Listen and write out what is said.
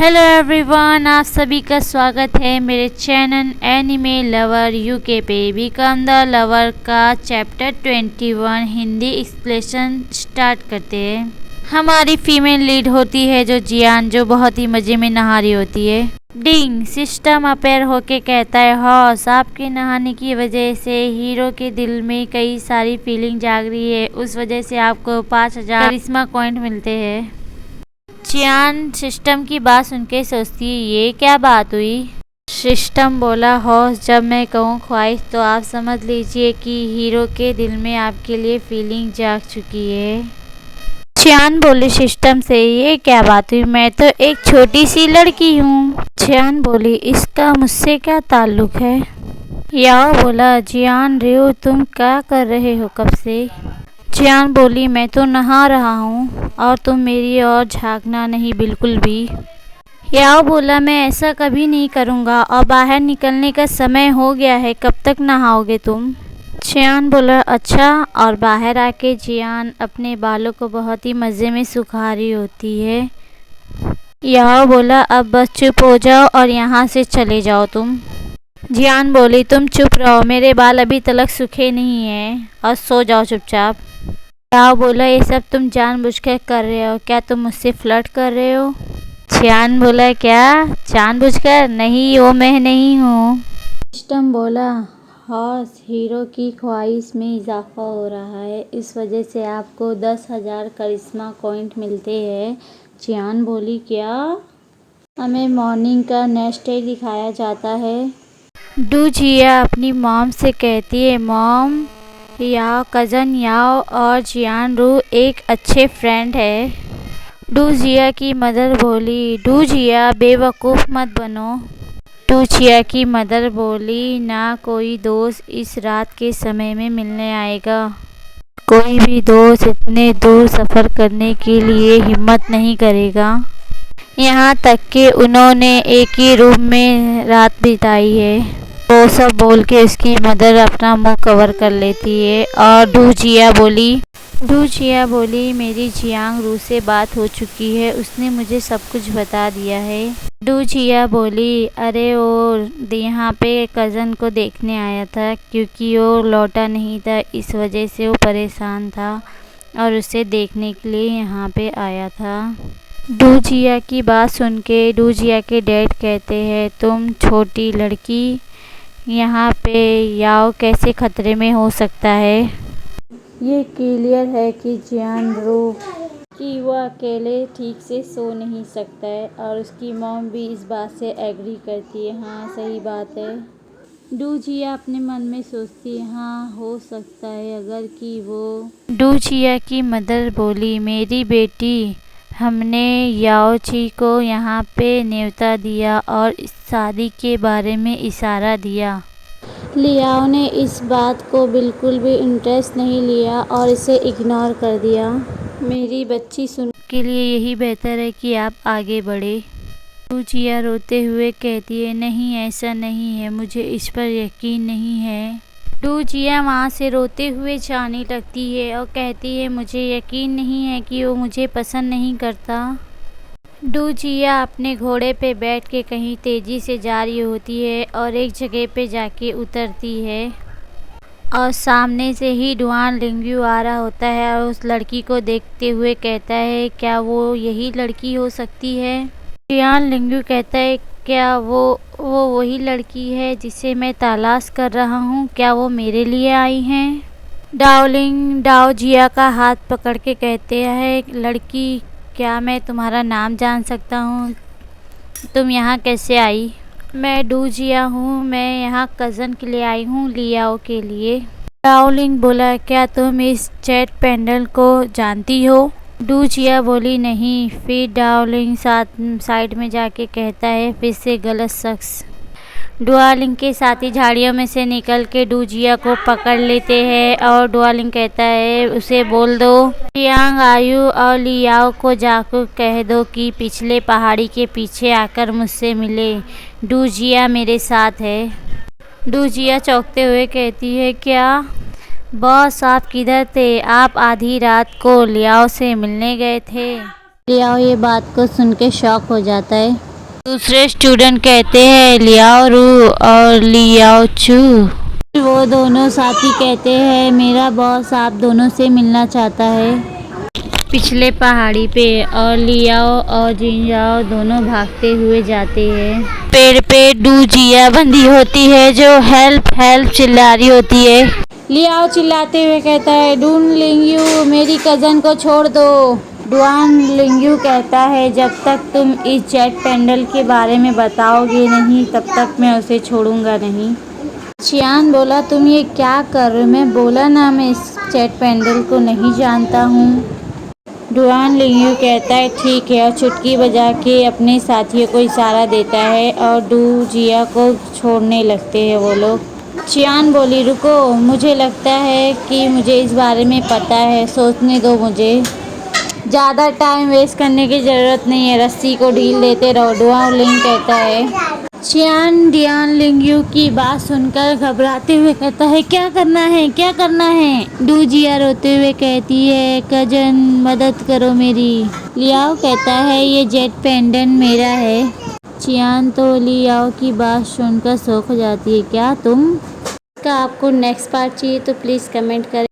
Hello everyone, आप सभी का स्वागत है मेरे चैनल एनिमे लवर यूके पे। बिकम द लवर का चैप्टर 21 हिंदी एक्सप्लेशन स्टार्ट करते हैं। हमारी फीमेल लीड होती है जो जियान, जो बहुत ही मज़े में नहा रही होती है। डिंग सिस्टम अपेयर होके कहता है, हॉस आपके नहाने की वजह से हीरो के दिल में कई सारी फीलिंग जाग रही है, उस वजह से आपको 5000 करिश्मा पॉइंट मिलते हैं। जियान सिस्टम की बात सुन के सोचती है, ये क्या बात हुई। सिस्टम बोला, हॉस जब मैं कहूँ ख्वाहिश तो आप समझ लीजिए कि हीरो के दिल में आपके लिए फीलिंग जाग चुकी है। जियान बोली सिस्टम से, ये क्या बात हुई, मैं तो एक छोटी सी लड़की हूँ। जियान बोली, इसका मुझसे क्या ताल्लुक है। याओ बोला, जियान रियो तुम क्या कर रहे हो कब से। जियान बोली, मैं तो नहा रहा हूँ और तुम मेरी ओर झांकना नहीं बिल्कुल भी। याओ बोला, मैं ऐसा कभी नहीं करूँगा और बाहर निकलने का समय हो गया है, कब तक नहाओगे तुम। जियान बोला, अच्छा। और बाहर आके जियान अपने बालों को बहुत ही मज़े में सुखा रही होती है। याओ बोला, अब बस चुप हो जाओ और यहाँ से चले जाओ तुम। जियान बोली, तुम चुप रहो, मेरे बाल अभी तक सूखे नहीं हैं और सो जाओ चुपचाप। याओ बोला, ये सब तुम जानबूझकर कर रहे हो, क्या तुम मुझसे फ्लर्ट कर रहे हो। जियान बोला, क्या जानबूझकर, नहीं वो मैं नहीं हूँ। सिस्टम बोला, हॉस हीरो की ख्वाहिश में इजाफा हो रहा है, इस वजह से आपको 10,000 करिश्मा पॉइंट मिलते हैं। जियान बोली, क्या हमें मॉर्निंग का नेक्स्ट डे दिखाया जाता है। डू जिया अपनी मॉम से कहती है, मॉम याओ कज़न याओ और जियान रू एक अच्छे फ्रेंड है। डू जिया की मदर बोली, डू जिया बेवकूफ़ मत बनो। डू जिया की मदर बोली, ना कोई दोस्त इस रात के समय में मिलने आएगा, कोई भी दोस्त इतने दूर सफ़र करने के लिए हिम्मत नहीं करेगा, यहाँ तक कि उन्होंने एक ही रूम में रात बिताई है। वो सब बोल के उसकी मदर अपना मुंह कवर कर लेती है और डू जिया बोली, मेरी जियांग रू से बात हो चुकी है, उसने मुझे सब कुछ बता दिया है। डू जिया बोली, अरे वो यहाँ पे कज़न को देखने आया था, क्योंकि वो लौटा नहीं था, इस वजह से वो परेशान था और उसे देखने के लिए यहाँ पे आया था। डू जिया की बात सुन के डू जिया के डैड कहते हैं, तुम छोटी लड़की, यहाँ पे याओ कैसे खतरे में हो सकता है। ये क्लियर है कि जियान रू कि वह अकेले ठीक से सो नहीं सकता है और उसकी मॉम भी इस बात से एग्री करती है। हाँ सही बात है। डू जिया अपने मन में सोचती है, हाँ हो सकता है अगर कि वो। डू जिया की मदर बोली, मेरी बेटी, हमने याओ ची को यहाँ पे न्योता दिया और इस शादी के बारे में इशारा दिया। लियाओ ने इस बात को बिल्कुल भी इंटरेस्ट नहीं लिया और इसे इग्नोर कर दिया। मेरी बच्ची सुन के लिए यही बेहतर है कि आप आगे बढ़े। डू जिया रोते हुए कहती है, नहीं ऐसा नहीं है, मुझे इस पर यकीन नहीं है। डू जिया वहाँ से रोते हुए जाने लगती है और कहती है, मुझे यकीन नहीं है कि वो मुझे पसंद नहीं करता। डू जिया अपने घोड़े पे बैठ के कहीं तेज़ी से जा रही होती है और एक जगह पे जाके उतरती है और सामने से ही डुआन लिंग्यू आ रहा होता है और उस लड़की को देखते हुए कहता है, क्या वो यही लड़की हो सकती है। डुआन लिंग्यू कहता है, क्या वो वही लड़की है जिसे मैं तलाश कर रहा हूँ, क्या वो मेरे लिए आई हैं। डाओ जिया का हाथ पकड़ के कहते हैं, लड़की, क्या मैं तुम्हारा नाम जान सकता हूँ, तुम यहाँ कैसे आई। मैं डू जिया हूँ, मैं यहाँ कज़न के लिए आई हूँ, लियाओ के लिए। डाओलिंग बोला, क्या तुम इस चैट पेंडल को जानती हो। डू जिया बोली, नहीं। फिर डाओलिंग साइड में जाके कहता है, फिर से गलत शख्स। डुआलिंग के साथी झाड़ियों में से निकल के डू जिया को पकड़ लेते हैं और डुआलिंग कहता है, उसे बोल दो, जियांग आयु और लियाओ को जाकर कह दो कि पिछले पहाड़ी के पीछे आकर मुझसे मिले, डू जिया मेरे साथ है। डू जिया चौंकते हुए कहती है, क्या बॉस आप किधर थे, आप आधी रात को लियाओ से मिलने गए थे। लियाओ ये बात को सुन के शॉक हो जाता है। दूसरे स्टूडेंट कहते हैं लियाओ रू और लियाओ चू। वो दोनों साथी कहते हैं मेरा बॉस आप दोनों से मिलना चाहता है। पिछले पहाड़ी पे और लियाओ और जिंजाओ दोनों भागते हुए जाते हैं। पेड़ पे डू जिया बंधी होती है जो हेल्प हेल्प चिल्ला रही होती है। लियाओ चिल्लाते हुए कहता है डून लिंगयू मेरी कज़न को छोड़ दो। डुआन लिंगयू कहता है जब तक तुम इस जेट पेंडल के बारे में बताओगे नहीं तब तक मैं उसे छोड़ूंगा नहीं। चियान बोला तुम ये क्या कर रहे हो? मैं बोला ना मैं इस जेट पेंडल को नहीं जानता हूँ। डुआन लिंगयू कहता है ठीक है और चुटकी बजा के अपने साथियों को इशारा देता है और डू जिया को छोड़ने लगते हैं वो लोग। चियान बोली रुको मुझे लगता है कि मुझे इस बारे में पता है, सोचने दो मुझे। ज़्यादा टाइम वेस्ट करने की ज़रूरत नहीं है, रस्सी को ढील देते रहो। डुआन लिंग कहता है। चियान डियान लिंगयू की बात सुनकर घबराते हुए कहता है क्या करना है क्या करना है। डू जिया रोते हुए कहती है कजन मदद करो मेरी। लियाओ कहता है ये जेट पेंडेंट मेरा है। चियान तो लियाओ की बात सुनकर शॉक हो जाती है। क्या तुम? इसका आपको नेक्स्ट पार्ट चाहिए तो प्लीज़ कमेंट करें।